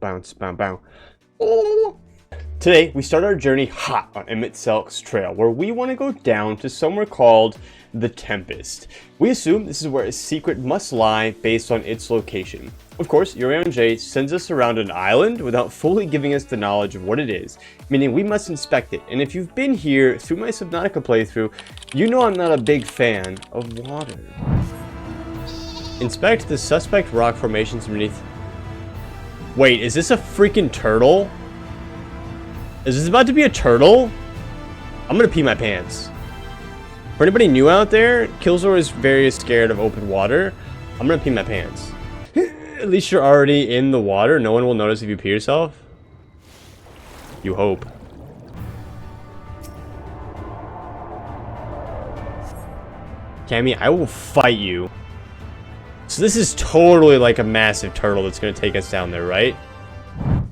bounce, bounce, bounce. Oh. Today, we start our journey hot on Emet-Selch's trail, where we want to go down to somewhere called the Tempest. We assume this is where a secret must lie based on its location. Of course, Urianger sends us around an island without fully giving us the knowledge of what it is, meaning we must inspect it. And if you've been here through my Subnautica playthrough, you know I'm not a big fan of water. Inspect the suspect rock formations beneath. Wait, is this a freaking turtle? Is this about to be a turtle? I'm gonna pee my pants. For anybody new out there, Kilzor is very scared of open water. I'm gonna pee my pants. At least you're already in the water. No one will notice if you pee yourself. You hope. Cammy, I will fight you. So this is totally like a massive turtle that's gonna take us down there, right?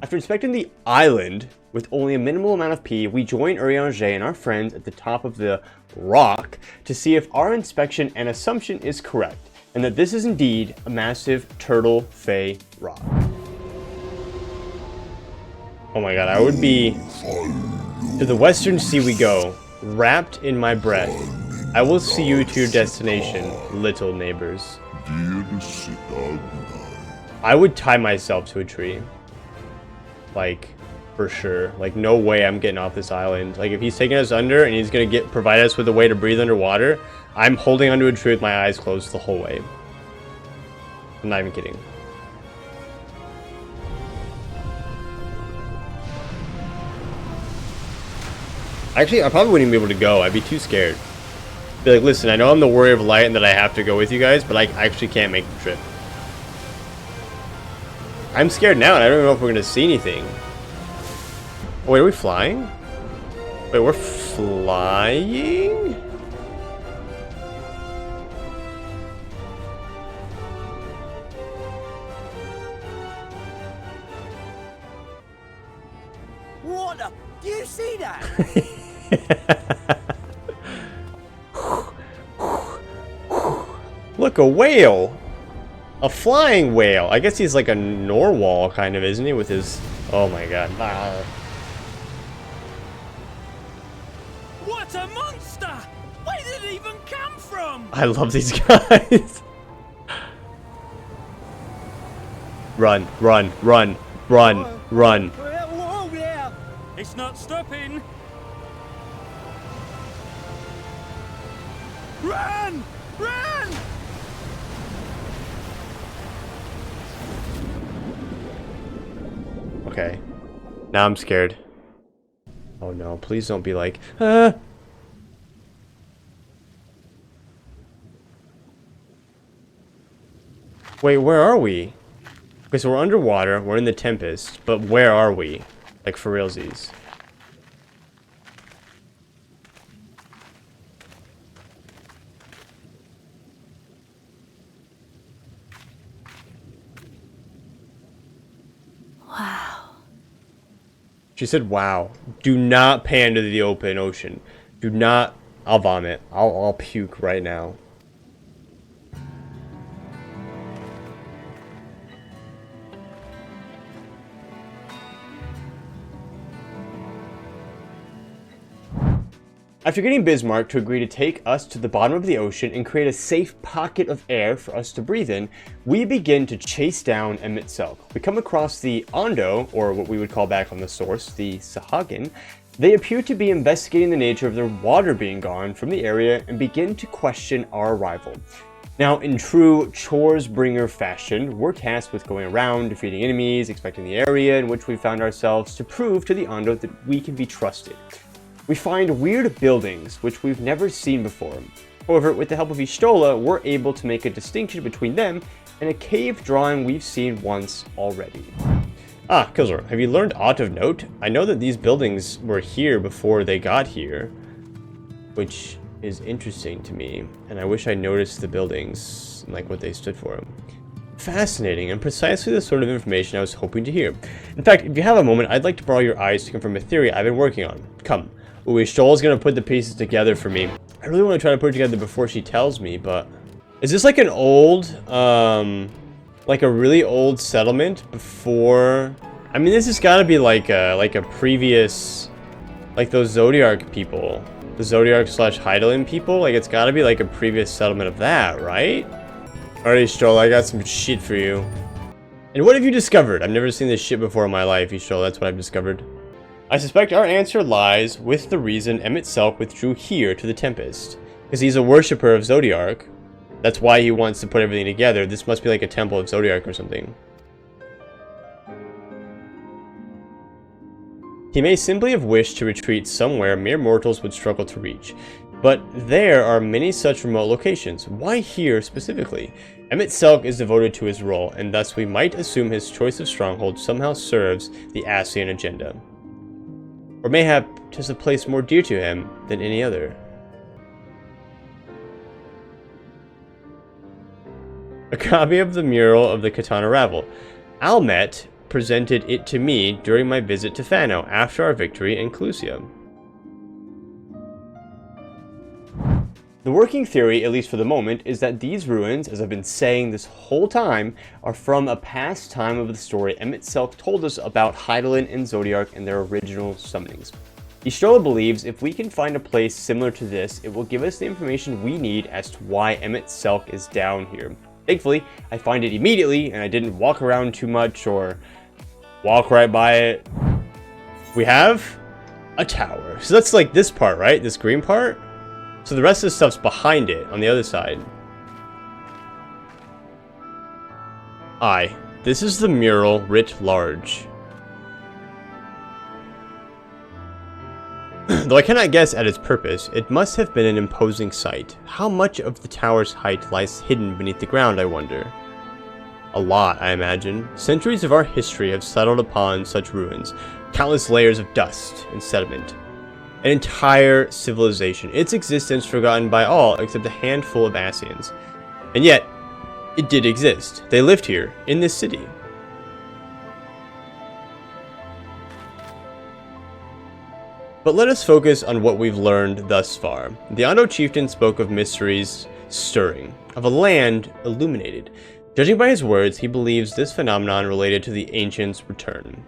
After inspecting the island with only a minimal amount of pee, we join Urianger and our friends at the top of the rock to see if our inspection and assumption is correct, and that this is indeed a massive turtle fey rock. Oh my god, I would be... To the western sea we go, wrapped in my breath. I will see you to your destination, little neighbors. I would tie myself to a tree. Like, for sure. Like, no way I'm getting off this island. Like, if he's taking us under and he's gonna provide us with a way to breathe underwater, I'm holding onto a tree with my eyes closed the whole way. I'm not even kidding. Actually, I probably wouldn't even be able to go. I'd be too scared. Be like, listen, I know I'm the warrior of light and that I have to go with you guys, but I actually can't make the trip. I'm scared now, and I don't even know if we're gonna see anything. Oh, wait, are we flying? Wait, we're flying? What the? Do you see that? Look, a whale! A flying whale! I guess he's like a narwhal, kind of, isn't he? With his... Oh my god. Ah. What a monster! Where did it even come from? I love these guys. Run, run, run, run, run. Whoa there! It's not stopping. Run! Run! Okay. Now I'm scared. Oh no, please don't be like, ah! Wait, where are we? Okay, so we're underwater, we're in the Tempest, but where are we? Like, for realsies. She said, wow. Do not pan to the open ocean. Do not... I'll vomit. I'll puke right now. After getting Bismarck to agree to take us to the bottom of the ocean and create a safe pocket of air for us to breathe in, we begin to chase down Emet-Selch. We come across the Ondo, or what we would call back on the source, the Sahagin. They appear to be investigating the nature of their water being gone from the area and begin to question our arrival. Now, in true chores bringer fashion, we're tasked with going around, defeating enemies, inspecting the area in which we found ourselves to prove to the Ondo that we can be trusted. We find weird buildings, which we've never seen before. However, with the help of Y'shtola, we're able to make a distinction between them and a cave drawing we've seen once already. Ah, Kilzor, have you learned aught of note? I know that these buildings were here before they got here, which is interesting to me, and I wish I noticed the buildings, and like what they stood for. Fascinating, and precisely the sort of information I was hoping to hear. In fact, if you have a moment, I'd like to borrow your eyes to confirm a theory I've been working on. Come. Ooh, Y'shtola's gonna put the pieces together for me. I really want to try to put it together before she tells me, but... Is this like an old, like a really old settlement before I mean, this has got to be like a previous, like those Zodiark people, the Zodiark / Hydaelyn people. Like, it's got to be like a previous settlement of that, right? Alright, Stroll, I got some shit for you. And what have you discovered? I've never seen this shit before in my life, Stroll. That's what I've discovered. I suspect our answer lies with the reason Emet-Selch withdrew here to the Tempest. Because he's a worshipper of Zodiark. That's why he wants to put everything together. This must be like a temple of Zodiark or something. He may simply have wished to retreat somewhere mere mortals would struggle to reach. But there are many such remote locations. Why here specifically? Emet-Selch is devoted to his role, and thus we might assume his choice of stronghold somehow serves the Ascian agenda. Or mayhap tis a place more dear to him than any other. A copy of the mural of the Katana Ravel. Almet presented it to me during my visit to Fano after our victory in Clusia. The working theory, at least for the moment, is that these ruins, as I've been saying this whole time, are from a past time of the story Emet-Selch told us about Hydaelyn and Zodiark and their original summonings. Ystrola believes if we can find a place similar to this, it will give us the information we need as to why Emet-Selch is down here. Thankfully, I find it immediately, and I didn't walk around too much or walk right by it. We have a tower. So that's like this part, right? This green part? So the rest of the stuff's behind it, on the other side. Aye, this is the mural writ large. Though I cannot guess at its purpose, it must have been an imposing sight. How much of the tower's height lies hidden beneath the ground, I wonder? A lot, I imagine. Centuries of our history have settled upon such ruins, countless layers of dust and sediment. An entire civilization, its existence forgotten by all except a handful of Ascians. And yet, it did exist. They lived here, in this city. But let us focus on what we've learned thus far. The Ondo chieftain spoke of mysteries stirring, of a land illuminated. Judging by his words, he believes this phenomenon related to the ancients' return.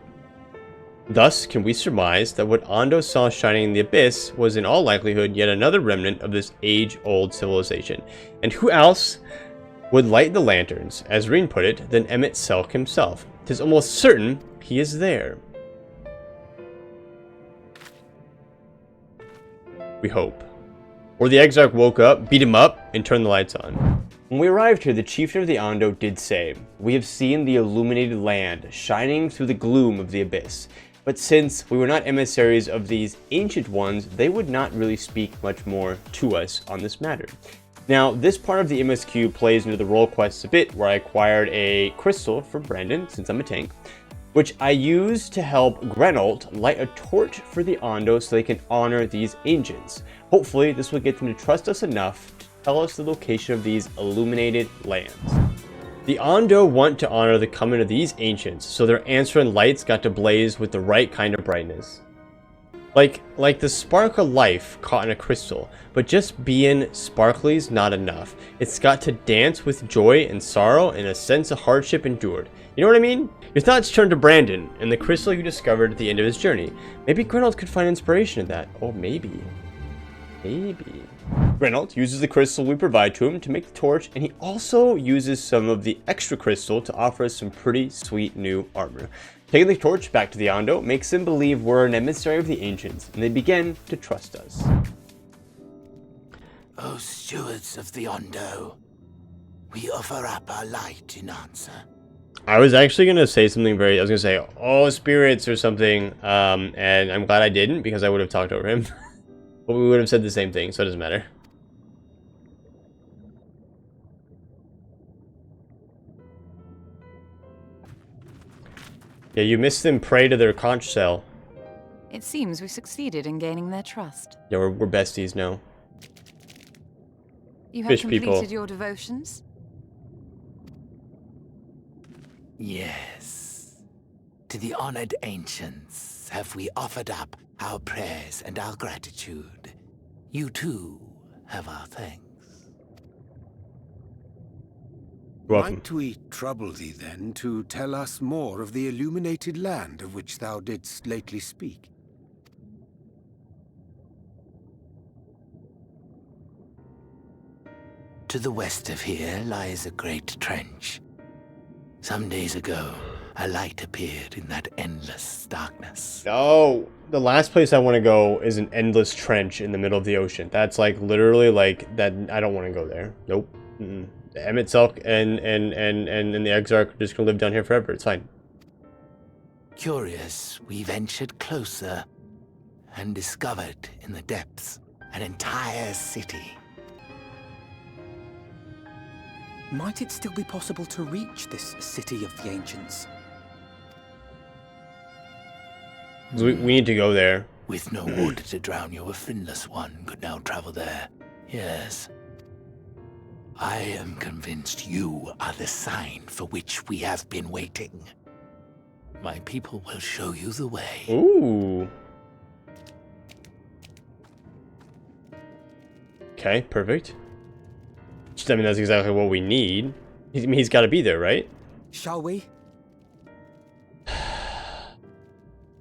Thus, can we surmise that what Ondo saw shining in the abyss was in all likelihood yet another remnant of this age-old civilization? And who else would light the lanterns, as Reen put it, than Emet-Selch himself? 'Tis almost certain he is there. We hope. Or the Exarch woke up, beat him up, and turned the lights on. When we arrived here, the chieftain of the Ondo did say, "We have seen the illuminated land, shining through the gloom of the abyss." But since we were not emissaries of these ancient ones, they would not really speak much more to us on this matter. Now, this part of the MSQ plays into the role quests a bit, where I acquired a crystal for Brandon, since I'm a tank, which I used to help Grenolt light a torch for the Ondo so they can honor these ancients. Hopefully, this will get them to trust us enough to tell us the location of these illuminated lands. The Ondo want to honor the coming of these ancients, so their answering lights got to blaze with the right kind of brightness. Like the spark of life caught in a crystal, but just being sparkly's not enough. It's got to dance with joy and sorrow and a sense of hardship endured. You know what I mean? Your thoughts turn to Brandon and the crystal you discovered at the end of his journey. Maybe Grenolt could find inspiration in that. Oh, maybe. Grenolt uses the crystal we provide to him to make the torch, and he also uses some of the extra crystal to offer us some pretty sweet new armor. Taking the torch back to the Ondo makes them believe we're an emissary of the ancients, and they begin to trust us. O stewards of the Ondo, we offer up our light in answer. I was actually going to say something I was going to say, oh, spirits or something, and I'm glad I didn't, because I would have talked over him. But we would have said the same thing, so it doesn't matter. Yeah, you missed them prey to their conch shell. It seems we succeeded in gaining their trust. Yeah, we're besties now. You have Fish completed people. your devotions? Yes. To the honored ancients have we offered up our prayers and our gratitude. You too have our thanks. Welcome. Might we trouble thee then to tell us more of the illuminated land of which thou didst lately speak? To the west of here lies a great trench. Some days ago, a light appeared in that endless darkness. No, the last place I want to go is an endless trench in the middle of the ocean. That's like literally like that. I don't want to go there. Nope. Emet-Selch and the Exarch are just gonna live down here forever. It's fine. Curious, we ventured closer and discovered in the depths an entire city. Might it still be possible to reach this city of the ancients? We need to go there. With no water to drown you, a finless one could now travel there. Yes. I am convinced you are the sign for which we have been waiting. My people will show you the way. Ooh. Okay, perfect. I mean, that's exactly what we need. I mean, he's got to be there, right? Shall we?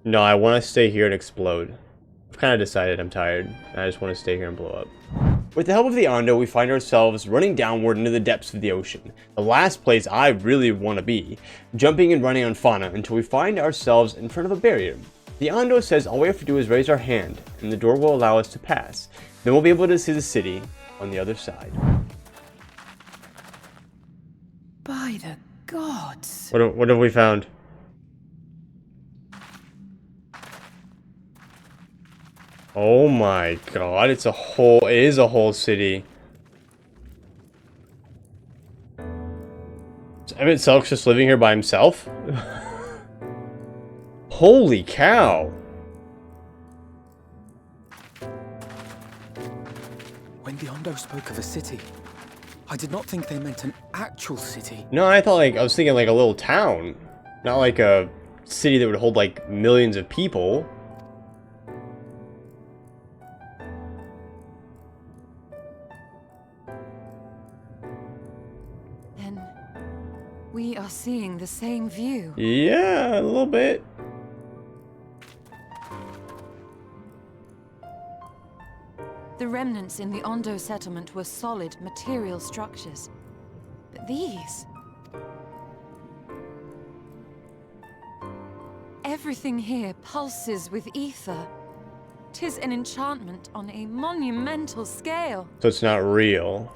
No, I want to stay here and explode. I've kind of decided I'm tired. I just want to stay here and blow up. With the help of the Ondo, we find ourselves running downward into the depths of the ocean. The last place I really want to be. Jumping and running on fauna until we find ourselves in front of a barrier. The Ondo says all we have to do is raise our hand, and the door will allow us to pass. Then we'll be able to see the city on the other side. By the gods. What have we found? Oh my god, it is a whole city. Is Emet-Selch just living here by himself? Holy cow. When the Ondo spoke of a city, I did not think they meant an actual city. No, I was thinking like a little town. Not like a city that would hold like millions of people. We are seeing the same view. Yeah, a little bit. The remnants in the Ondo settlement were solid material structures. But these... everything here pulses with ether. 'Tis an enchantment on a monumental scale. So it's not real.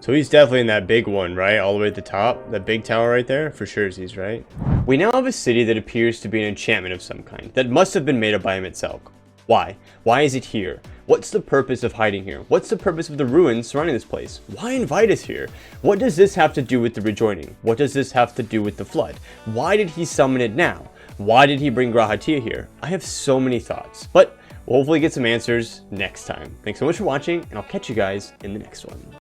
So he's definitely in that big one, right? All the way at the top? That big tower right there? For sure he's right. We now have a city that appears to be an enchantment of some kind. That must have been made up by Emet-Selch. Why? Why is it here? What's the purpose of hiding here? What's the purpose of the ruins surrounding this place? Why invite us here? What does this have to do with the rejoining? What does this have to do with the flood? Why did he summon it now? Why did he bring Graha Tia here? I have so many thoughts, but we'll hopefully get some answers next time. Thanks so much for watching, and I'll catch you guys in the next one.